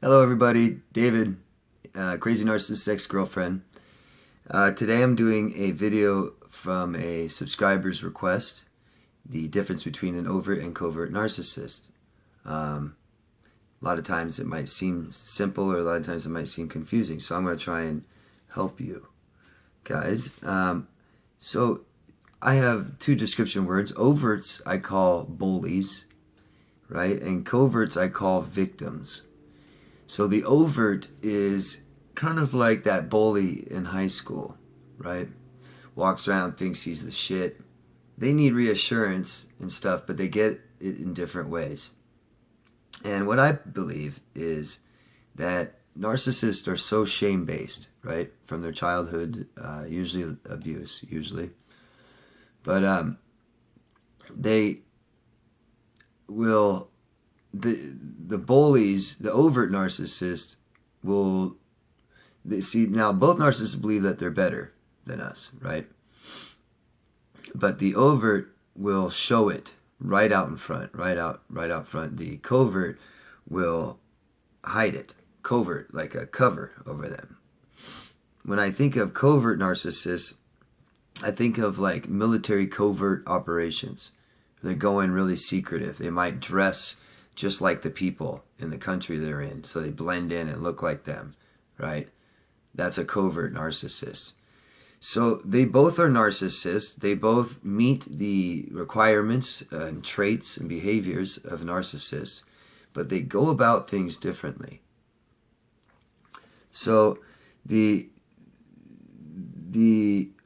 Hello everybody, David, crazy narcissist ex-girlfriend. Today I'm doing a video from a subscriber's request, the difference between an overt and covert narcissist. A lot of times it might seem simple, or a lot of times it might seem confusing, so I'm going to try and help you guys. So I have two description words. Overts I call bullies, right? And coverts I call victims. So the overt is kind of like that bully in high school, right? Walks around, thinks he's the shit. They need reassurance and stuff, but they get it in different ways. And what I believe is that narcissists are so shame-based, right? From their childhood, usually abuse, usually. But they will... The bullies, the overt narcissists will see. Now both narcissists believe that they're better than us, right? But the overt will show it right out in front, right out front. The covert will hide it, covert, like a cover over them. When I think of covert narcissists, I think of like military covert operations. They go in really secretive. They might dress just like the people in the country they're in, so they blend in and look like them, right? That's a covert narcissist. So they both are narcissists. They both meet the requirements and traits and behaviors of narcissists, but they go about things differently. So the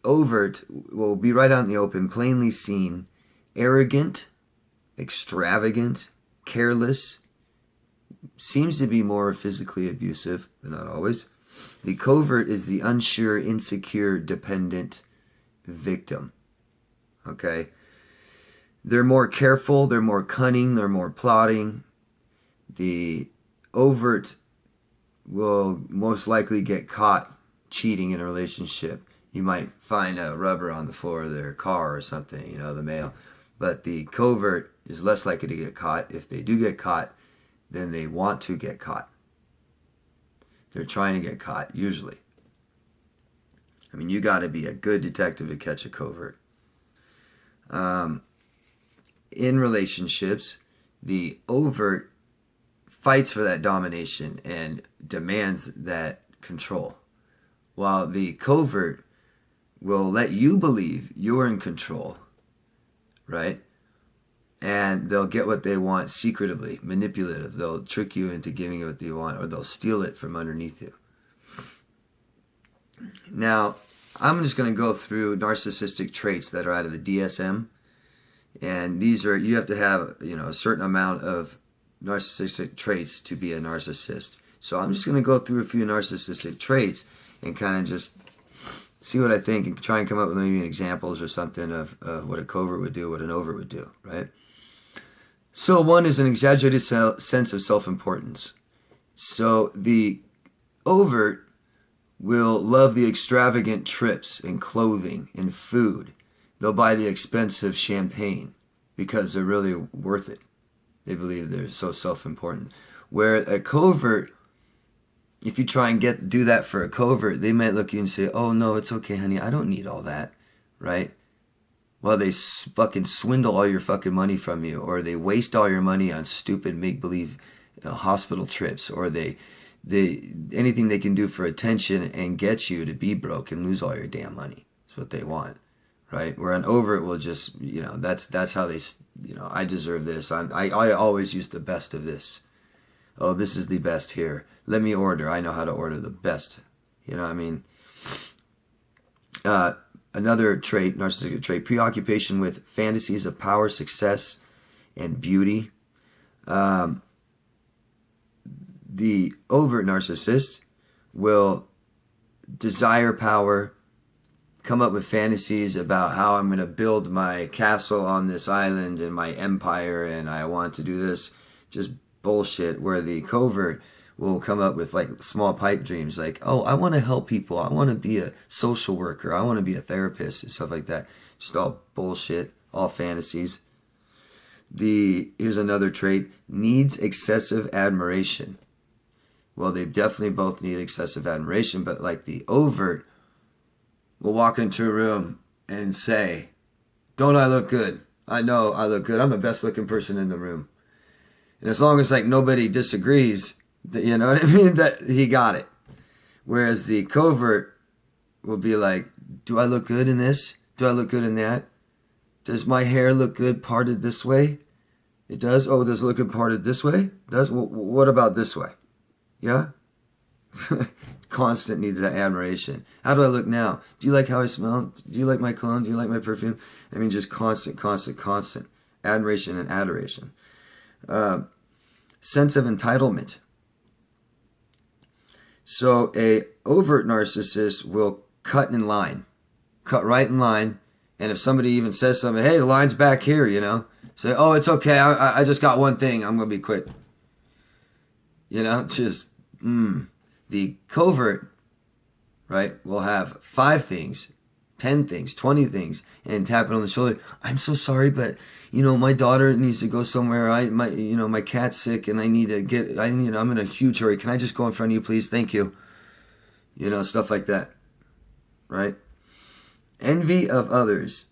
overt will be right out in the open, plainly seen, arrogant, extravagant, careless, seems to be more physically abusive, but not always. The covert is the unsure, insecure, dependent victim. Okay? They're more careful, they're more cunning, they're more plotting. The overt will most likely get caught cheating in a relationship. You might find a rubber on the floor of their car or something, you know, the male. But the covert is less likely to get caught. If they do get caught, then they want to get caught. They're trying to get caught, usually. I mean, you got to be a good detective to catch a covert. In relationships, the overt fights for that domination and demands that control, while the covert will let you believe you're in control, right? And they'll get what they want secretively, manipulative. They'll trick you into giving you what they want, or they'll steal it from underneath you. Now, I'm just going to go through narcissistic traits that are out of the DSM. And these are, you have to have, you know, a certain amount of narcissistic traits to be a narcissist. So I'm just going to go through a few narcissistic traits and kind of just see what I think and try and come up with maybe examples or something of what a covert would do, what an overt would do, right? So one is an exaggerated sense of self-importance. So the overt will love the extravagant trips and clothing and food. They'll buy the expensive champagne because they're really worth it. They believe they're so self-important. Where a covert, if you try and do that for a covert, they might look at you and say, oh no, it's okay honey, I don't need all that, right? Well, they fucking swindle all your fucking money from you, or they waste all your money on stupid make-believe hospital trips, or they anything they can do for attention and get you to be broke and lose all your damn money. That's what they want, right? Where an overt will just, you know, that's how they, you know, I deserve this. I always use the best of this. Oh, this is the best here. Let me order. I know how to order the best. You know what I mean? Another trait, narcissistic trait, preoccupation with fantasies of power, success, and beauty. The overt narcissist will desire power, come up with fantasies about how I'm going to build my castle on this island and my empire, and I want to do this. Just bullshit. Where the covert will come up with like small pipe dreams, like, oh, I want to help people, I want to be a social worker, I want to be a therapist and stuff like that. Just all bullshit, all fantasies. Here's another trait, needs excessive admiration. well, they definitely both need excessive admiration, but like the overt will walk into a room and say, don't I look good? I know I look good. I'm the best looking person in the room. And as long as like nobody disagrees, you know what I mean, that he got it. Whereas the covert will be like, do I look good in this? Do I look good in that? Does my hair look good parted this way? It does? Oh, does it look good parted this way? Does? Well, what about this way? Yeah? Constant needs that admiration. How do I look now? Do you like how I smell? Do you like my cologne? Do you like my perfume? I mean, just constant admiration and adoration. Sense of entitlement. So a overt narcissist will cut in line, cut right in line. And if somebody even says something, hey, the line's back here, you know, say, oh, it's okay. I just got one thing. I'm going to be quick. You know, just, The covert, right, will have 5 things, 10 things, 20 things, and tap it on the shoulder. I'm so sorry, but, you know, my daughter needs to go somewhere. My cat's sick, and I'm in a huge hurry. Can I just go in front of you, please? Thank you. You know, stuff like that, right? Envy of others,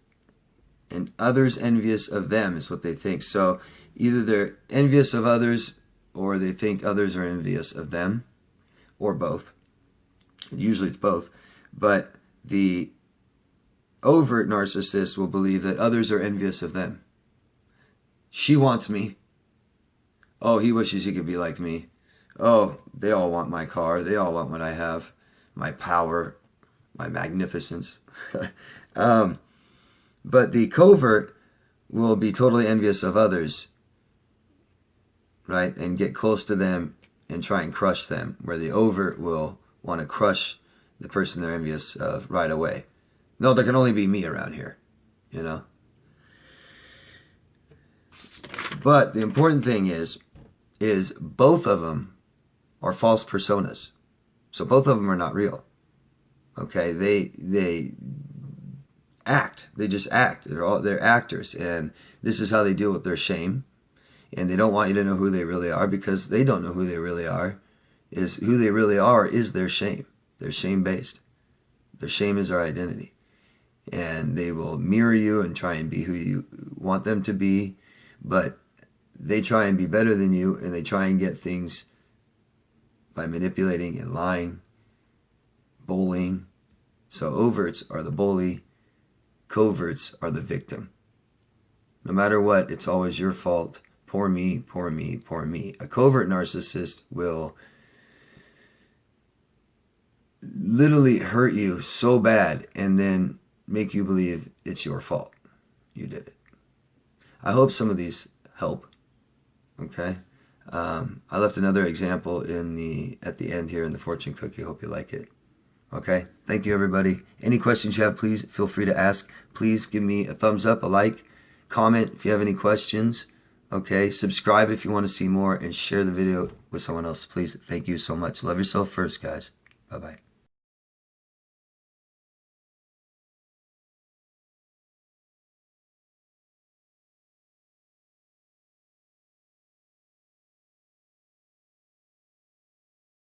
and others envious of them is what they think. So either they're envious of others, or they think others are envious of them, or both. Usually it's both. But the overt narcissist will believe that others are envious of them. She wants me. Oh, he wishes he could be like me. Oh, they all want my car. They all want what I have. My power, my magnificence. But the covert will be totally envious of others, right? And get close to them and try and crush them, where the overt will want to crush the person they're envious of right away. No, there can only be me around here, you know? But the important thing is both of them are false personas. So both of them are not real. Okay, they act. They just act. They're actors, and this is how they deal with their shame. And they don't want you to know who they really are, because they don't know who they really are. Who they really are is their shame. They're shame-based. Their shame is their identity. And they will mirror you and try and be who you want them to be, but they try and be better than you, and they try and get things by manipulating and lying, bullying. So overts are the bully, coverts are the victim. No matter what, it's always your fault. Poor me, poor me, poor me. A covert narcissist will literally hurt you so bad and then make you believe it's your fault. You did it. I hope some of these help. Okay? I left another example at the end here in the fortune cookie. Hope you like it. Okay? Thank you, everybody. Any questions you have, please feel free to ask. Please give me a thumbs up, a like, comment if you have any questions. Okay? Subscribe if you want to see more, and share the video with someone else, please. Thank you so much. Love yourself first, guys. Bye-bye.